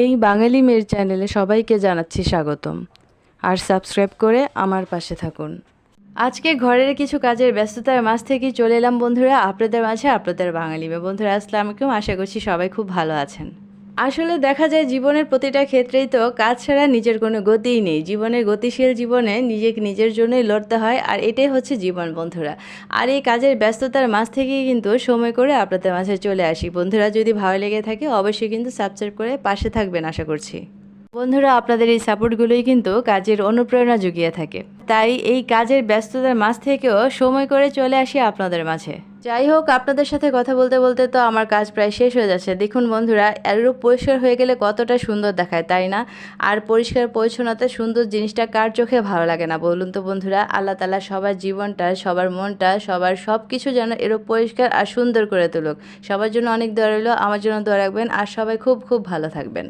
এই বাঙালি মেয়ের চ্যানেলে সবাইকে জানাচ্ছি স্বাগতম। আর সাবস্ক্রাইব করে আমার পাশে থাকুন। আজকে ঘরের কিছু কাজের ব্যস্ততার মাঝ থেকেই চলে এলাম বন্ধুরা আপনাদের মাঝে, আপনাদের বাঙালি মেয়ে। বন্ধুরা আসসালামু আলাইকুম, আশা করছি সবাই খুব ভালো আছেন। আসলে দেখা যায় জীবনের প্রতিটা ক্ষেত্রেই তো কাজ ছাড়া নিজের কোনো গতিই নেই। জীবনের গতিশীল জীবনে নিজেকে নিজের জন্যই লড়তে হয়, আর এটাই হচ্ছে জীবন বন্ধুরা। আর এই কাজের ব্যস্ততার মাঝ থেকেই কিন্তু সময় করে আপনাদের মাঝে চলে আসি। বন্ধুরা যদি ভালো লেগে থাকে অবশ্যই কিন্তু সাবস্ক্রাইব করে পাশে থাকবেন আশা করছি। বন্ধুরা আপনাদের এই সাপোর্টগুলোই কিন্তু কাজের অনুপ্রেরণা জুগিয়ে থাকে। তাই এই কাজের ব্যস্ততার মাঝ থেকেও সময় করে চলে আসি আপনাদের মাঝে। যাই হোক, আপনাদের সাথে কথা বলতে বলতে তো আমার কাজ প্রায় শেষ হয়ে যাচ্ছে। দেখুন বন্ধুরা, এরূপ পরিষ্কার হয়ে গেলে কতটা সুন্দর দেখায়, তাই না? আর পরিষ্কার পরিচ্ছন্নতা সুন্দর জিনিসটা কার চোখে ভালো লাগে না বলুন তো বন্ধুরা? আল্লাহ তাআলা সবার জীবনটা, সবার মনটা, সবার সব কিছু যেন এরূপ পরিষ্কার আর সুন্দর করে তুলুক। সবার জন্য অনেক দোয়া রইল, আমার জন্য দোয়া রাখবেন, আর সবাই খুব খুব ভালো থাকবেন।